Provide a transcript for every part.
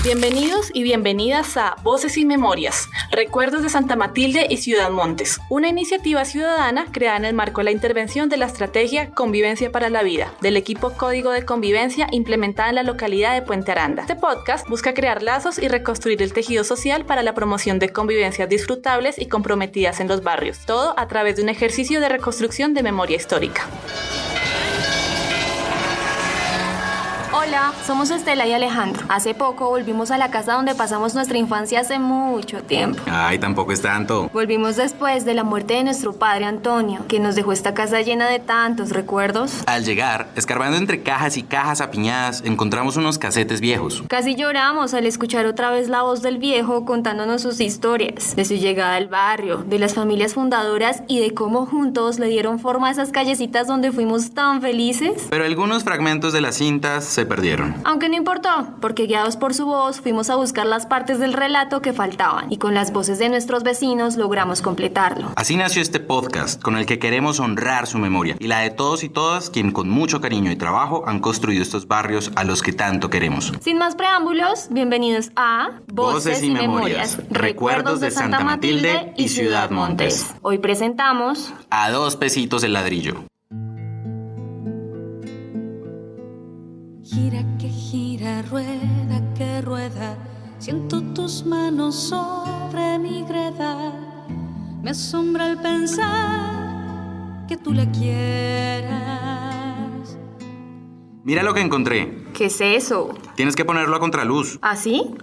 Bienvenidos y bienvenidas a Voces y Memorias, Recuerdos de Santa Matilde y Ciudad Montes, una iniciativa ciudadana creada en el marco de la intervención de la estrategia Convivencia para la Vida, del equipo Código de Convivencia implementada en la localidad de Puente Aranda. Este podcast busca crear lazos y reconstruir el tejido social para la promoción de convivencias disfrutables y comprometidas en los barrios, todo a través de un ejercicio de reconstrucción de memoria histórica. Hola, somos Estela y Alejandro. Hace poco volvimos a la casa donde pasamos nuestra infancia hace mucho tiempo. Ay, tampoco es tanto. Volvimos después de la muerte de nuestro padre Antonio, que nos dejó esta casa llena de tantos recuerdos. Al llegar, escarbando entre cajas y cajas apiñadas, encontramos unos casetes viejos. Casi lloramos al escuchar otra vez la voz del viejo contándonos sus historias, de su llegada al barrio, de las familias fundadoras y de cómo juntos le dieron forma a esas callecitas donde fuimos tan felices. Pero algunos fragmentos de las cintas se perdieron. Aunque no importó, porque guiados por su voz fuimos a buscar las partes del relato que faltaban y con las voces de nuestros vecinos logramos completarlo. Así nació este podcast, con el que queremos honrar su memoria y la de todos y todas quien con mucho cariño y trabajo han construido estos barrios a los que tanto queremos. Sin más preámbulos, bienvenidos a Voces y Memorias, Recuerdos de Santa Matilde y Ciudad Montes. Hoy presentamos A 2 pesitos el ladrillo. Gira que gira, rueda que rueda, siento tus manos sobre mi greda. Me asombra el pensar que tú la quieras. Mira lo que encontré. ¿qué es eso? Tienes que ponerlo a contraluz. ¿Así?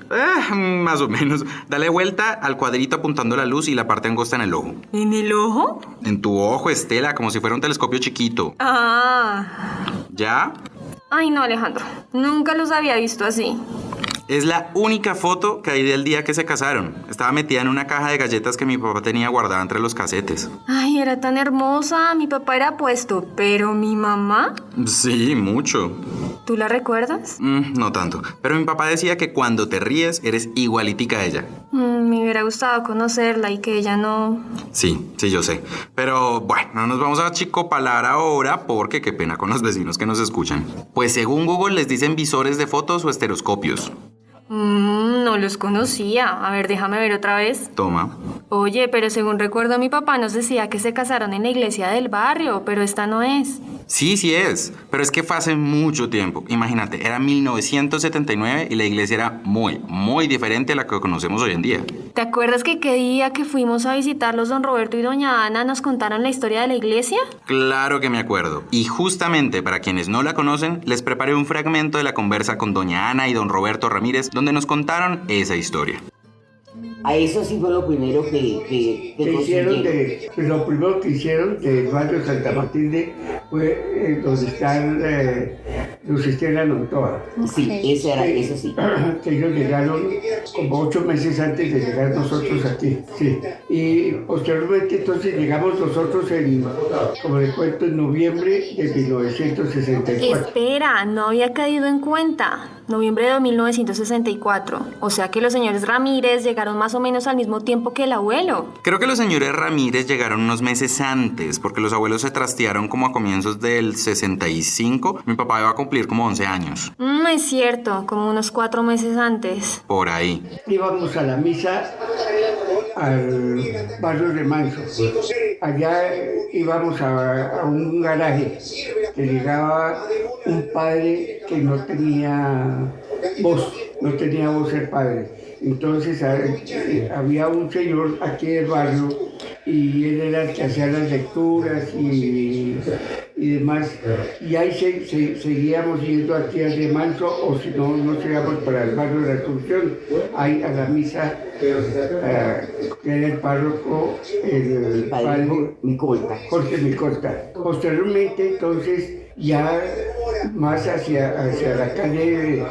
Más o menos. Dale vuelta al cuadrito apuntando la luz y la parte angosta en el ojo. ¿En el ojo? En tu ojo, Estela, como si fuera un telescopio chiquito. ¿Ya? Ay, no, Alejandro. Nunca los había visto así. Es la única foto que hay del día que se casaron. Estaba metida en una caja de galletas que mi papá tenía guardada entre los casetes. Ay, era tan hermosa. Mi papá era apuesto, pero mi mamá... Sí, mucho. ¿Tú la recuerdas? No tanto. Pero mi papá decía que cuando te ríes eres igualitica a ella. Me hubiera gustado conocerla y que ella no... Sí, yo sé. Pero bueno, no nos vamos a achicopalar ahora porque qué pena con los vecinos que nos escuchan. Pues según Google les dicen visores de fotos o estereoscopios. No los conocía. A ver, déjame ver otra vez. Toma. Oye, pero según recuerdo mi papá nos decía que se casaron en la iglesia del barrio, pero esta no es. Sí es. Pero es que fue hace mucho tiempo. Imagínate, era 1979 y la iglesia era muy diferente a la que conocemos hoy en día. ¿Te acuerdas que qué día que fuimos a visitarlos don Roberto y doña Ana nos contaron la historia de la iglesia? Claro que me acuerdo. Y justamente para quienes no la conocen, les preparé un fragmento de la conversa con doña Ana y don Roberto Ramírez, donde nos contaron esa historia. A eso sí fue lo primero que hicieron lo primero que hicieron del barrio Santa Matilde fue donde están los Estela Nontoa. Sí, eso sí. Que ellos llegaron como 8 meses antes de llegar nosotros aquí. Sí. Y posteriormente entonces llegamos nosotros como les cuento, en noviembre de 1964. Espera, no había caído en cuenta. Noviembre de 1964. O sea que los señores Ramírez llegaron más o menos al mismo tiempo que el abuelo. Creo que los señores Ramírez llegaron unos meses antes, porque los abuelos se trastearon como a comienzos del 65. Mi papá iba a cumplir como 11 años. Es cierto, como unos 4 meses antes. Por ahí. Íbamos a la misa al barrio de Manso. Allá íbamos a un garaje que llegaba un padre que no tenía voz el padre. Entonces había un señor aquí del barrio y él era el que hacía las lecturas y demás. Y ahí seguíamos yendo aquí al de Manso, o si no, nos íbamos para el barrio de la Asunción, ahí a la misa, que era el párroco, el padre Jorge Micolta. Posteriormente, entonces, ya más hacia la calle,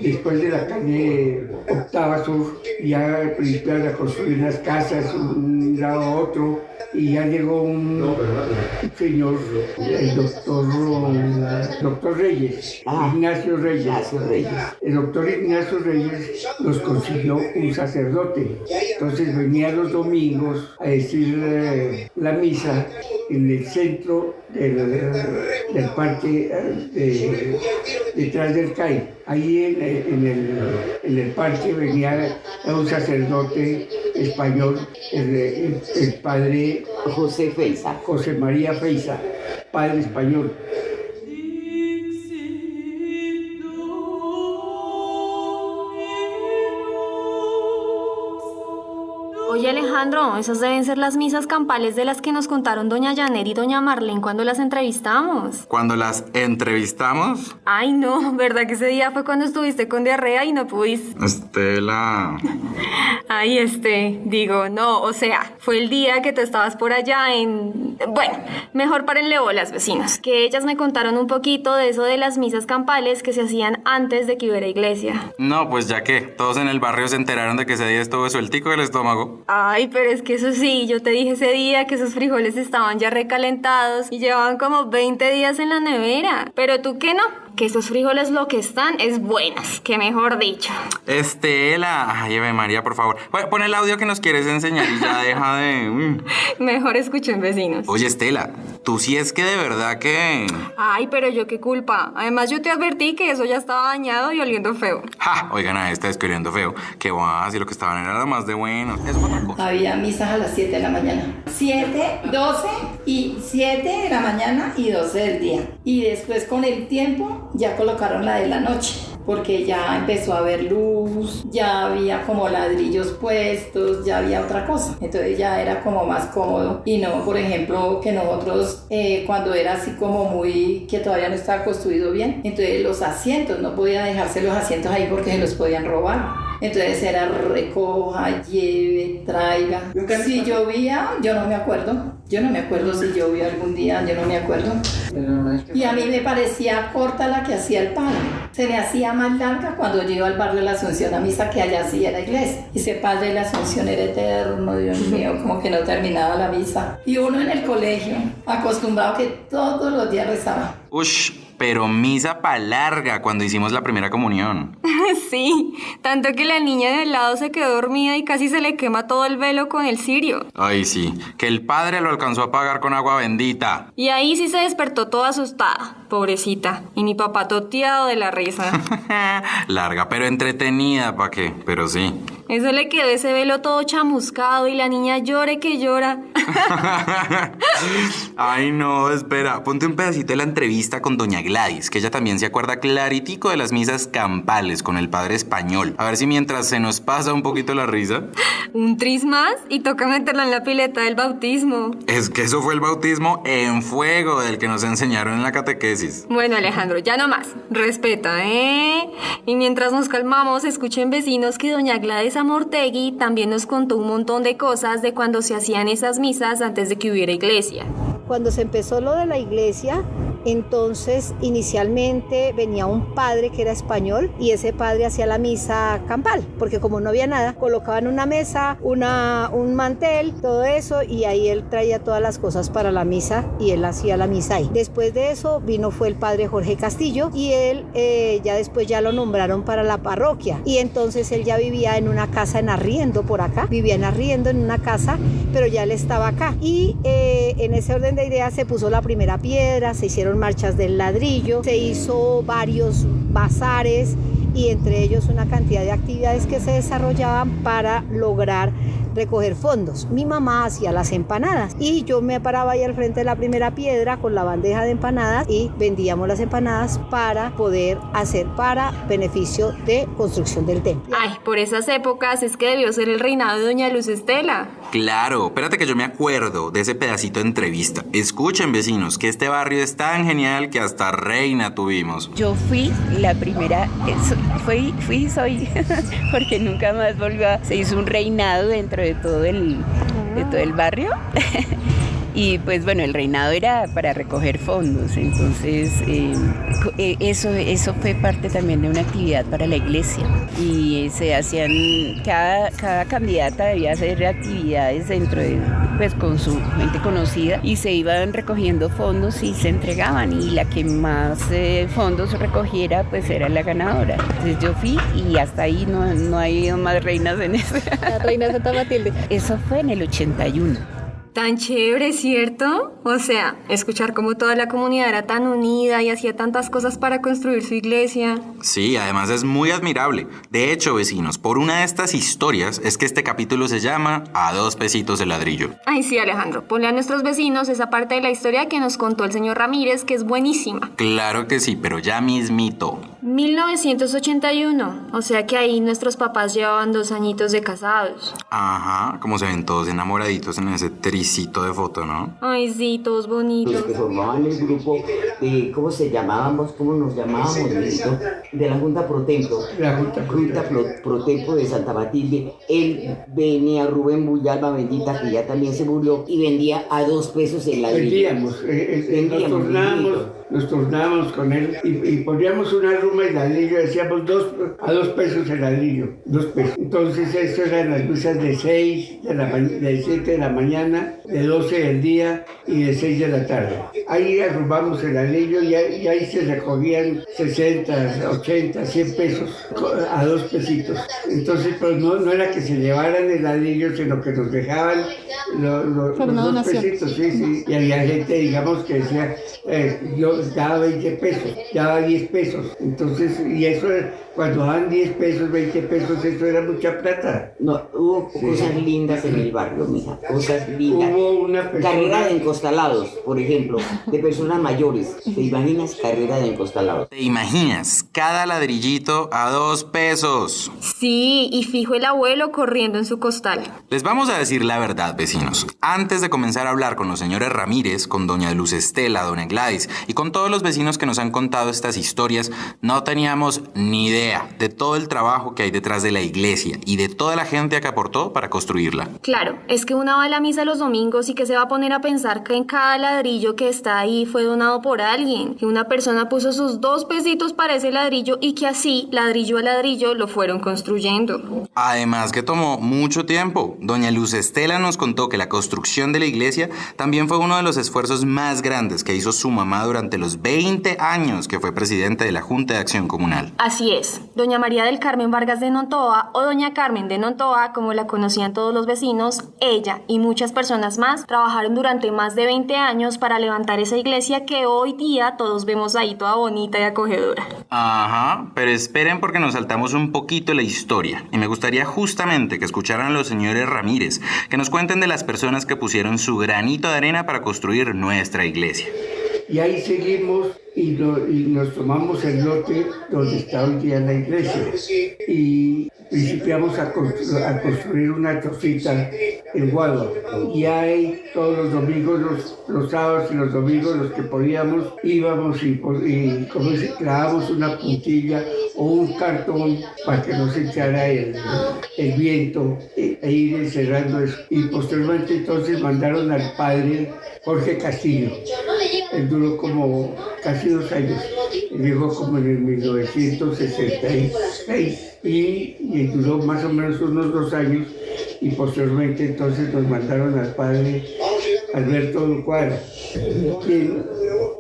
después de la calle Octava Sur, ya principiaron a construir unas casas, un lado a otro, y ya llegó un señor, el doctor Reyes, Ignacio Reyes. El doctor Ignacio Reyes nos consiguió un sacerdote. Entonces venía los domingos a decir la misa en el centro del parque detrás del CAI. Ahí en el parque venía un sacerdote español, el padre José María Feiza, padre español. Oye Alejandro, esas deben ser las misas campales de las que nos contaron doña Janet y doña Marlene cuando las entrevistamos. ¿Cuando las entrevistamos? Ay no, ¿verdad que ese día fue cuando estuviste con diarrea y no pudiste? Estela... Ay, no, o sea, fue el día que tú estabas por allá en... Bueno, mejor párenle bolas, vecinos, que ellas me contaron un poquito de eso de las misas campales que se hacían antes de que hubiera iglesia. No, pues ya que todos en el barrio se enteraron de que ese día estuvo sueltico del estómago. Ay, pero es que eso sí, yo te dije ese día que esos frijoles estaban ya recalentados y llevaban como 20 días en la nevera. Pero tú que no, que esos frijoles lo que están es buenas, que mejor dicho. Estela, ay, Ave María, por favor. Pon el audio que nos quieres enseñar y ya deja de... Mejor escuchen, vecinos. Oye, Estela, tú sí es que de verdad que... Ay, pero yo qué culpa. Además, yo te advertí que eso ya estaba dañado y oliendo feo. Ja, oigan, a esta descubriendo feo. Que va, si lo que estaban era nada más de bueno. Es otra cosa. Había misas a las 7 de la mañana. 7, 12 y 7 de la mañana y 12 del día. Y después con el tiempo ya colocaron la de la noche, porque ya empezó a haber luz, ya había como ladrillos puestos, ya había otra cosa. Entonces ya era como más cómodo. Y no, por ejemplo, que nosotros cuando era así como muy, que todavía no estaba construido bien, entonces los asientos, no podía dejarse los asientos ahí porque se los podían robar. Entonces era recoja, lleve, traiga. Si llovía, yo no me acuerdo. Yo no me acuerdo si llovió algún día, yo no me acuerdo. Y a mí me parecía corta la que hacía el padre. Se me hacía más larga cuando yo iba al barrio de la Asunción a misa, que allá sí era iglesia. Y ese padre de la Asunción era eterno, Dios mío, como que no terminaba la misa. Y uno en el colegio, acostumbrado que todos los días rezaba. Ush, pero misa pa' larga cuando hicimos la primera comunión. Sí, tanto que la niña de al lado se quedó dormida y casi se le quema todo el velo con el cirio. Ay, sí, que el padre lo alcanzó a apagar con agua bendita. Y ahí sí se despertó toda asustada, pobrecita. Y mi papá toteado de la risa. Larga, pero entretenida, ¿pa' qué? Pero sí. Eso le quedó ese velo todo chamuscado y la niña llore que llora. Ay, no, espera. Ponte un pedacito de la entrevista con doña Gladys, que ella también se acuerda claritico de las misas campales con el padre español. A ver si mientras se nos pasa un poquito la risa. Un tris más y toca meterla en la pileta del bautismo. Es que eso fue el bautismo en fuego del que nos enseñaron en la catequesis. Bueno, Alejandro, ya no más. Respeta, ¿eh? Y mientras nos calmamos, escuchen, vecinos, que doña Gladys Amortegui también nos contó un montón de cosas de cuando se hacían esas misas antes de que hubiera iglesia. Cuando se empezó lo de la iglesia, entonces inicialmente venía un padre que era español y ese padre hacía la misa campal, porque como no había nada, colocaban una mesa, un mantel, todo eso, y ahí él traía todas las cosas para la misa y él hacía la misa ahí. Después de eso fue el padre Jorge Castillo y él ya después ya lo nombraron para la parroquia, y entonces él ya vivía en una casa en arriendo por acá, vivía en arriendo en una casa, pero ya él estaba acá, y en ese orden de ideas se puso la primera piedra, se hicieron marchas del ladrillo, se hizo varios bazares y entre ellos una cantidad de actividades que se desarrollaban para lograr recoger fondos. Mi mamá hacía las empanadas y yo me paraba ahí al frente de la primera piedra con la bandeja de empanadas y vendíamos las empanadas para poder hacer para beneficio de construcción del templo. Ay, por esas épocas es que debió ser el reinado de doña Luz Estela. Claro, espérate que yo me acuerdo de ese pedacito de entrevista. Escuchen, vecinos, que este barrio es tan genial que hasta reina tuvimos. Yo fui la primera, soy, porque nunca más volvió se hizo un reinado dentro de todo el barrio. Y pues bueno, el reinado era para recoger fondos, entonces eso fue parte también de una actividad para la iglesia. Y se hacían, cada candidata debía hacer actividades dentro de, pues con su gente conocida, y se iban recogiendo fondos y se entregaban, y la que más fondos recogiera pues era la ganadora. Entonces yo fui y hasta ahí no ha habido más reinas en eso. La reina de Santa Matilde. Eso fue en el 81. Tan chévere, ¿cierto? O sea, escuchar cómo toda la comunidad era tan unida y hacía tantas cosas para construir su iglesia. Sí, además es muy admirable. De hecho, vecinos, por una de estas historias es que este capítulo se llama A 2 pesitos el ladrillo. Ay, sí, Alejandro, ponle a nuestros vecinos esa parte de la historia que nos contó el señor Ramírez, que es buenísima. Claro que sí, pero ya mismito. 1981, o sea que ahí nuestros papás llevaban 2 añitos de casados. Ajá, como se ven todos enamoraditos en ese tricito de foto, ¿no? Ay, sí, todos Los bonitos. que formaban el grupo de, ¿cómo nos llamábamos? De la Junta Pro Templo. La Junta Pro Templo de Santa Matilde. Él venía, Rubén Bullalba, bendita, que ya también se murió, y vendía a 2 pesos el ladrillo. Nos turnábamos con él y poníamos una ruma y ladrillo, decíamos a 2 pesos el ladrillo, 2 pesos. Entonces esto eran las misas de 7 de la mañana, de 12 del día y de 6 de la tarde. Ahí arrumamos el ladrillo y ahí se recogían 60, 80, 100 pesos a 2 pesitos. Entonces pues no era que se llevaran el ladrillo, sino que nos dejaban los 2 pesitos, sí. Y había gente, digamos, que decía, yo daba 20 pesos, daba 10 pesos. Entonces, y eso, cuando daban 10 pesos, 20 pesos, eso era mucha plata. No, hubo cosas lindas en el barrio, mija, cosas lindas. Hubo una persona... Carrera de encostalados, por ejemplo, de personas mayores. ¿Te imaginas carrera de encostalados? ¿Te imaginas? Cada ladrillito a 2 pesos. Sí, y fijo el abuelo corriendo en su costal. Les vamos a decir la verdad, vecinos. Antes de comenzar a hablar con los señores Ramírez, con doña Luz Estela, doña Gladys y con todos los vecinos que nos han contado estas historias, no teníamos ni idea de todo el trabajo que hay detrás de la iglesia y de toda la gente que aportó para construirla. Claro, es que uno va a la misa los domingos y que se va a poner a pensar que en cada ladrillo que está ahí fue donado por alguien, que una persona puso sus 2 pesitos para ese ladrillo y que así, ladrillo a ladrillo, lo fueron construyendo. Además que tomó mucho tiempo. Doña Luz Estela nos contó que la construcción de la iglesia también fue uno de los esfuerzos más grandes que hizo su mamá durante los 20 años que fue presidente de la Junta de Acción Comunal. Así es, doña María del Carmen Vargas de Nontoa, o doña Carmen de Nontoa, como la conocían todos los vecinos, ella y muchas personas más trabajaron durante más de 20 años para levantar esa iglesia que hoy día todos vemos ahí toda bonita y acogedora. Ajá, pero esperen porque nos saltamos un poquito la historia y me gustaría justamente que escucharan a los señores Ramírez, que nos cuenten de las personas que pusieron su granito de arena para construir nuestra iglesia. Y ahí seguimos y nos tomamos el lote donde está hoy día la iglesia. Y principiamos a construir una chocita en Guadua. Y ahí todos los domingos, los sábados y los domingos, los que podíamos, íbamos y como se clavábamos una puntilla o un cartón para que no se echara el viento e ir encerrando eso. Y posteriormente entonces mandaron al padre Jorge Castillo. Él duró como casi 2 años. Él llegó como en el 1966 y duró más o menos unos 2 años. Y posteriormente entonces nos mandaron al padre Alberto Cuadra, quien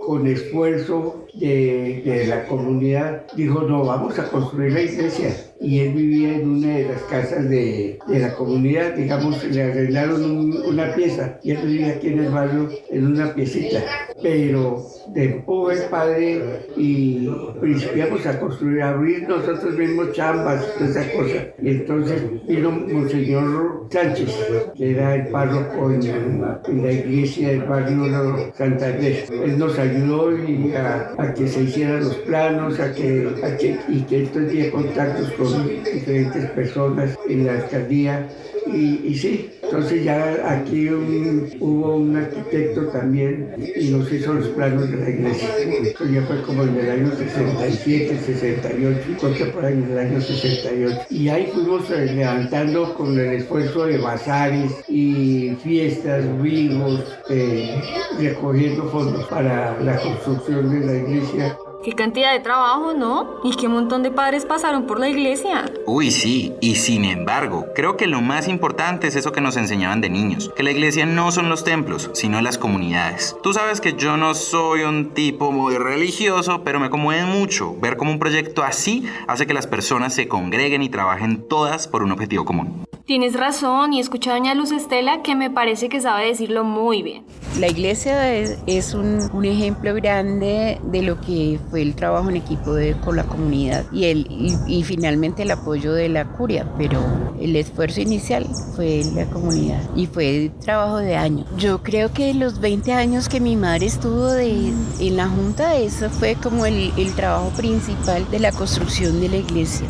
con esfuerzo de la comunidad dijo, no, vamos a construir la iglesia. Y él vivía en una de las casas de la comunidad, digamos, le arreglaron una pieza y él vivía aquí en el barrio en una piecita. Pero de pobre padre y principiamos a construir, a abrir nosotros mismos chambas, toda esa cosa. Y entonces vino Monseñor Sánchez, que era el párroco en la iglesia del barrio Santander. Él nos ayudó a que se hicieran los planos, y que él tenía contactos con diferentes personas en la alcaldía y sí, Entonces ya aquí hubo un arquitecto también y nos hizo los planos de la iglesia. Eso ya fue como en el año 67, 68, creo que por ahí en el año 68. Y ahí fuimos levantando con el esfuerzo de bazares y fiestas, vivos, recogiendo fondos para la construcción de la iglesia. Qué cantidad de trabajo, ¿no? Y qué montón de padres pasaron por la iglesia. Uy, sí, y sin embargo, creo que lo más importante es eso que nos enseñaban de niños, que la iglesia no son los templos, sino las comunidades. Tú sabes que yo no soy un tipo muy religioso, pero me conmueve mucho ver cómo un proyecto así hace que las personas se congreguen y trabajen todas por un objetivo común. Tienes razón, y escuché a doña Luz Estela que me parece que sabe decirlo muy bien. La iglesia es un ejemplo grande de lo que fue el trabajo en equipo con la comunidad y finalmente el apoyo de la curia, pero el esfuerzo inicial fue la comunidad y fue trabajo de años. Yo creo que los 20 años que mi madre estuvo en la junta, eso fue como el trabajo principal de la construcción de la iglesia.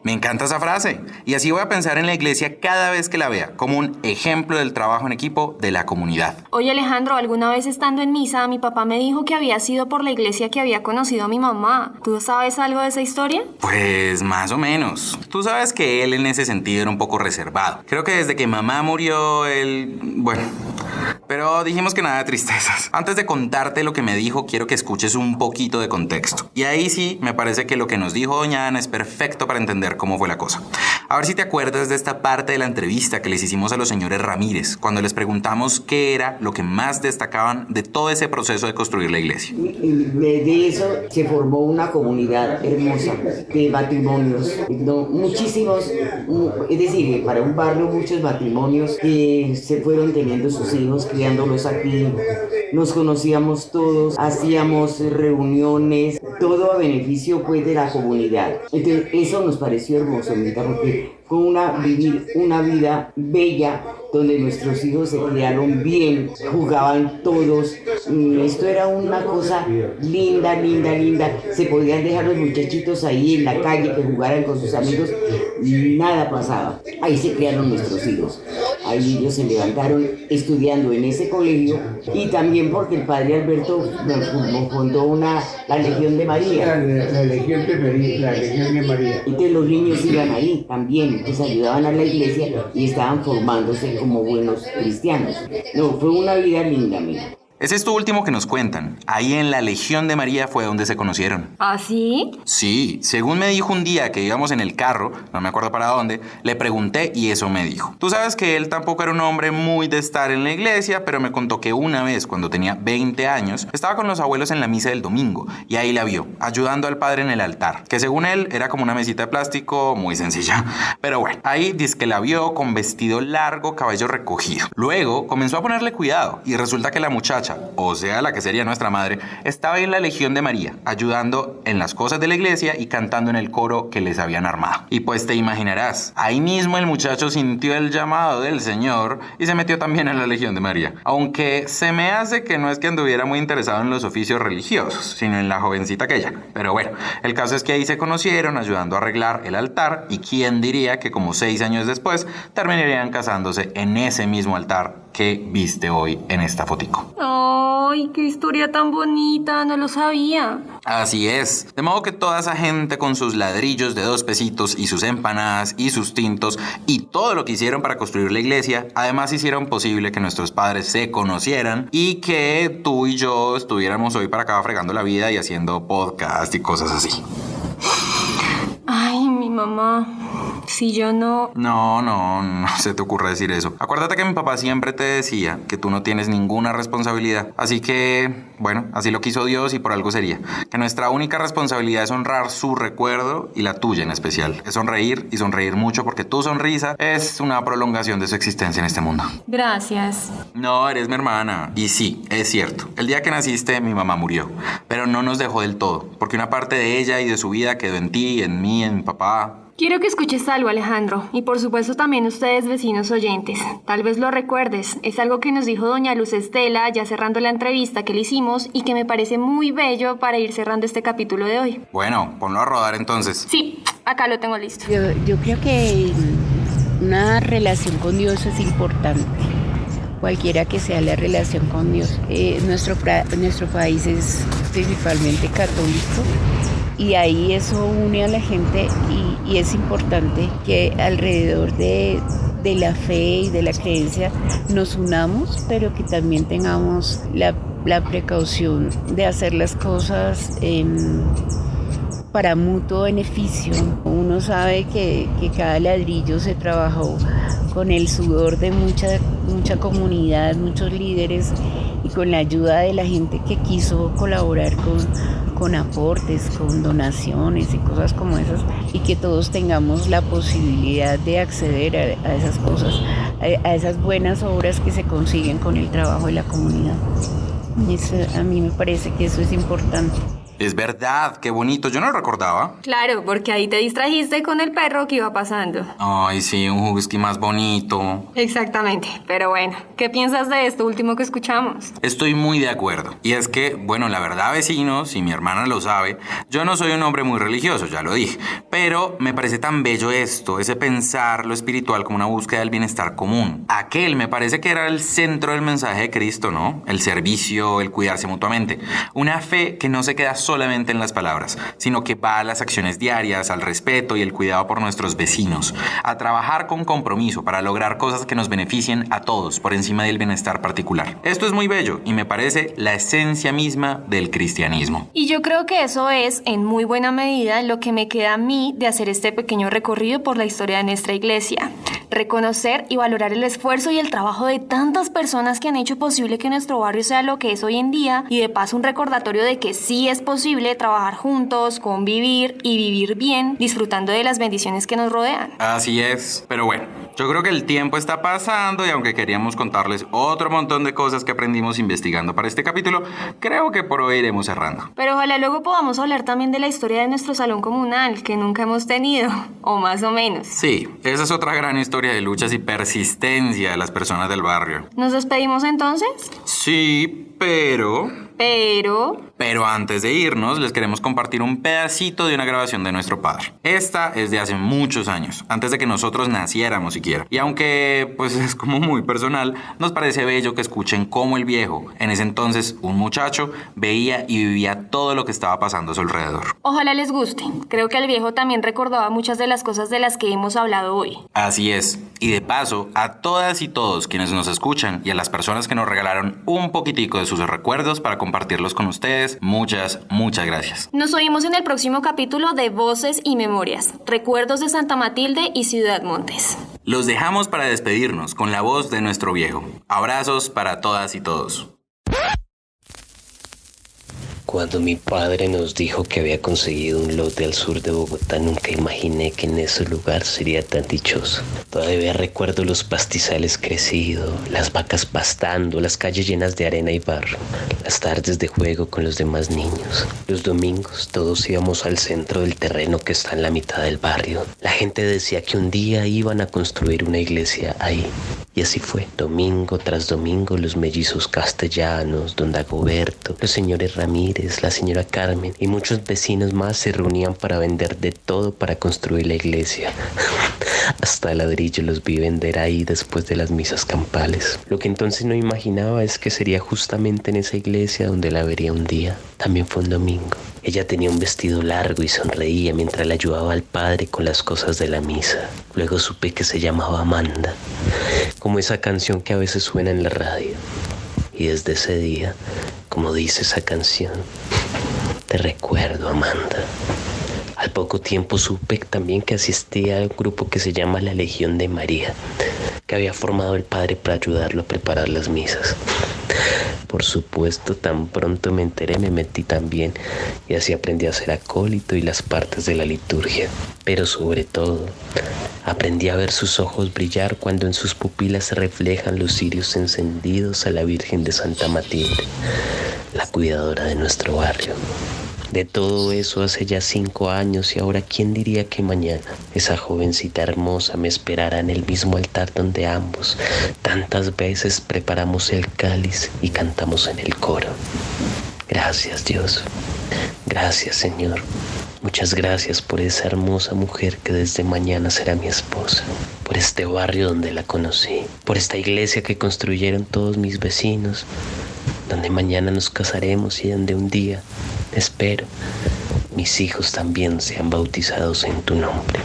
Me encanta esa frase, y así voy a pensar en la iglesia cada vez que la vea, como un ejemplo del trabajo en equipo de la comunidad. Oye, Alejandro, alguna vez estando en misa, mi papá me dijo que había sido por la iglesia que había conocido a mi mamá. ¿Tú sabes algo de esa historia? Pues más o menos. Tú sabes que él en ese sentido era un poco reservado. Creo que desde que mamá murió, pero dijimos que nada de tristezas. Antes de contarte lo que me dijo, quiero que escuches un poquito de contexto. Y ahí sí, me parece que lo que nos dijo doña Ana es perfecto para entender cómo fue la cosa. A ver si te acuerdas de esta parte de la entrevista que les hicimos a los señores Ramírez, cuando les preguntamos qué era lo que más destacaban de todo ese proceso de construir la iglesia. De eso se formó una comunidad hermosa de matrimonios, muchísimos, es decir, para un barrio muchos matrimonios que se fueron teniendo sus hijos, criándolos aquí, nos conocíamos todos, hacíamos reuniones, todo a beneficio pues de la comunidad. Entonces eso nos pareció hermoso, porque fue vivir una vida bella donde nuestros hijos se criaron bien, jugaban todos. Esto era una cosa linda, linda, linda. Se podían dejar los muchachitos ahí en la calle que jugaran con sus amigos, nada pasaba. Ahí se criaron nuestros hijos. Ahí ellos se levantaron estudiando en ese colegio, y también porque el padre Alberto fundó la Legión de María. La Legión de María. Entonces los niños iban ahí también, entonces ayudaban a la iglesia y estaban formándose como buenos cristianos. No, fue una vida linda, mira. Es esto último que nos cuentan. Ahí en la Legión de María fue donde se conocieron. ¿Ah, sí? Sí, según me dijo un día que íbamos en el carro, no me acuerdo para dónde, le pregunté y eso me dijo. Tú sabes que él tampoco era un hombre muy de estar en la iglesia, pero me contó que una vez, cuando tenía 20 años, estaba con los abuelos en la misa del domingo y ahí la vio, ayudando al padre en el altar, que según él era como una mesita de plástico muy sencilla. Pero bueno, ahí dice que la vio con vestido largo, cabello recogido. Luego comenzó a ponerle cuidado y resulta que la muchacha, o sea, la que sería nuestra madre, estaba en la Legión de María, ayudando en las cosas de la iglesia y cantando en el coro que les habían armado. Y pues te imaginarás, ahí mismo el muchacho sintió el llamado del Señor y se metió también en la Legión de María. Aunque se me hace que no es que anduviera muy interesado en los oficios religiosos, sino en la jovencita aquella. Pero bueno, el caso es que ahí se conocieron ayudando a arreglar el altar, y quién diría que como 6 años después terminarían casándose en ese mismo altar que viste hoy en esta fotico. ¡Ay, qué historia tan bonita! No lo sabía. Así es. De modo que toda esa gente con sus ladrillos de 2 pesitos y sus empanadas y sus tintos y todo lo que hicieron para construir la iglesia, además hicieron posible que nuestros padres se conocieran y que tú y yo estuviéramos hoy para acá fregando la vida y haciendo podcast y cosas así. Ay, mi mamá. Si yo no... No se te ocurre decir eso. Acuérdate que mi papá siempre te decía que tú no tienes ninguna responsabilidad. Así que, bueno, así lo quiso Dios y por algo sería. Que nuestra única responsabilidad es honrar su recuerdo y la tuya en especial. Es sonreír y sonreír mucho, porque tu sonrisa es una prolongación de su existencia en este mundo. Gracias. No, eres mi hermana. Y sí, es cierto. El día que naciste, mi mamá murió. Pero no nos dejó del todo, porque una parte de ella y de su vida quedó en ti, en mí, en mi papá. Quiero que escuches algo, Alejandro, y por supuesto también ustedes, vecinos oyentes. Tal vez lo recuerdes, es algo que nos dijo doña Luz Estela ya cerrando la entrevista que le hicimos y que me parece muy bello para ir cerrando este capítulo de hoy. Bueno, ponlo a rodar entonces. Sí, acá lo tengo listo. Yo creo que una relación con Dios es importante, cualquiera que sea la relación con Dios. Nuestro país es principalmente católico y ahí eso une a la gente y es importante que alrededor de la fe y de la creencia nos unamos, pero que también tengamos la precaución de hacer las cosas para mutuo beneficio. Uno sabe que cada ladrillo se trabajó con el sudor de mucha comunidad, muchos líderes y con la ayuda de la gente que quiso colaborar con aportes, con donaciones y cosas como esas, y que todos tengamos la posibilidad de acceder a esas cosas, a esas buenas obras que se consiguen con el trabajo de la comunidad. Eso, a mí me parece que eso es importante. Es verdad, qué bonito, yo no lo recordaba. Claro, porque ahí te distrajiste con el perro que iba pasando. Ay, sí, un husky más bonito. Exactamente, pero bueno, ¿qué piensas de esto último que escuchamos? Estoy muy de acuerdo. Y es que, bueno, la verdad, vecinos, y mi hermana lo sabe, yo no soy un hombre muy religioso, ya lo dije. Pero me parece tan bello esto, ese pensar lo espiritual como una búsqueda del bienestar común. Aquel me parece que era el centro del mensaje de Cristo, ¿no? El servicio, el cuidarse mutuamente. Una fe que no se queda solamente en las palabras, sino que va a las acciones diarias, al respeto y el cuidado por nuestros vecinos, a trabajar con compromiso para lograr cosas que nos beneficien a todos por encima del bienestar particular. Esto es muy bello y me parece la esencia misma del cristianismo. Y yo creo que eso es, en muy buena medida, lo que me queda a mí de hacer este pequeño recorrido por la historia de nuestra iglesia. Reconocer y valorar el esfuerzo y el trabajo de tantas personas que han hecho posible que nuestro barrio sea lo que es hoy en día, y de paso un recordatorio de que sí es posible trabajar juntos, convivir y vivir bien, disfrutando de las bendiciones que nos rodean. Así es, pero bueno, yo creo que el tiempo está pasando y aunque queríamos contarles otro montón de cosas que aprendimos investigando para este capítulo, creo que por hoy iremos cerrando. Pero ojalá luego podamos hablar también de la historia de nuestro salón comunal, que nunca hemos tenido, o más o menos. Sí, esa es otra gran historia de luchas y persistencia de las personas del barrio. ¿Nos despedimos entonces? Sí, pero antes de irnos, les queremos compartir un pedacito de una grabación de nuestro padre. Esta es de hace muchos años, antes de que nosotros naciéramos siquiera. Y aunque pues es como muy personal, nos parece bello que escuchen cómo el viejo, en ese entonces un muchacho, veía y vivía todo lo que estaba pasando a su alrededor. Ojalá les guste. Creo que el viejo también recordaba muchas de las cosas de las que hemos hablado hoy. Así es. Y de paso, a todas y todos quienes nos escuchan y a las personas que nos regalaron un poquitico de sus recuerdos para compartirlos con ustedes, muchas gracias. Nos oímos en el próximo capítulo de Voces y Memorias, Recuerdos de Santa Matilde y Ciudad Montes. Los dejamos para despedirnos con la voz de nuestro viejo. Abrazos para todas y todos. Cuando mi padre nos dijo que había conseguido un lote al sur de Bogotá, nunca imaginé que en ese lugar sería tan dichoso. Todavía recuerdo los pastizales crecidos, las vacas pastando, las calles llenas de arena y barro, las tardes de juego con los demás niños. Los domingos todos íbamos al centro del terreno que está en la mitad del barrio. La gente decía que un día iban a construir una iglesia ahí. Y así fue. Domingo tras domingo los mellizos castellanos, don Dagoberto, los señores Ramírez, la señora Carmen y muchos vecinos más se reunían para vender de todo para construir la iglesia. Hasta ladrillo los vi vender ahí después de las misas campales. Lo que entonces no imaginaba es que sería justamente en esa iglesia donde la vería un día. También fue un domingo. Ella tenía un vestido largo y sonreía mientras le ayudaba al padre con las cosas de la misa. Luego supe que se llamaba Amanda, como esa canción que a veces suena en la radio. Y desde ese día, como dice esa canción, te recuerdo, Amanda. Al poco tiempo supe también que asistía a un grupo que se llama la Legión de María, que había formado el padre para ayudarlo a preparar las misas. Por supuesto, tan pronto me enteré, me metí también y así aprendí a ser acólito y las partes de la liturgia. Pero sobre todo, aprendí a ver sus ojos brillar cuando en sus pupilas se reflejan los cirios encendidos a la Virgen de Santa Matilde, la cuidadora de nuestro barrio. De todo eso hace ya 5 años y ahora quién diría que mañana esa jovencita hermosa me esperará en el mismo altar donde ambos tantas veces preparamos el cáliz y cantamos en el coro. Gracias, Dios. Gracias, Señor. Muchas gracias por esa hermosa mujer que desde mañana será mi esposa. por este barrio donde la conocí, por esta iglesia que construyeron todos mis vecinos, donde mañana nos casaremos y donde un día, espero, mis hijos también sean bautizados en tu nombre.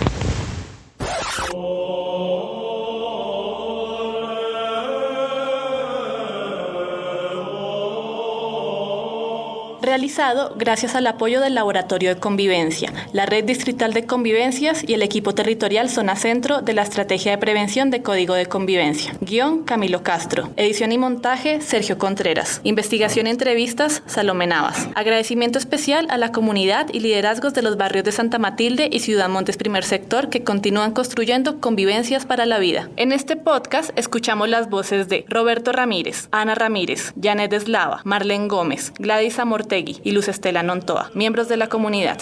Realizado gracias al apoyo del Laboratorio de Convivencia, la Red Distrital de Convivencias y el equipo territorial Zona Centro de la Estrategia de Prevención de Código de Convivencia. Guión, Camilo Castro. Edición y montaje, Sergio Contreras. Investigación y entrevistas, Salomé Navas. Agradecimiento especial a la comunidad y liderazgos de los barrios de Santa Matilde y Ciudad Montes Primer Sector que continúan construyendo convivencias para la vida. En este podcast escuchamos las voces de Roberto Ramírez, Ana Ramírez, Janet Eslava, Marlene Gómez, Gladys Amortegui y Luz Estela Nontoa, miembros de la comunidad.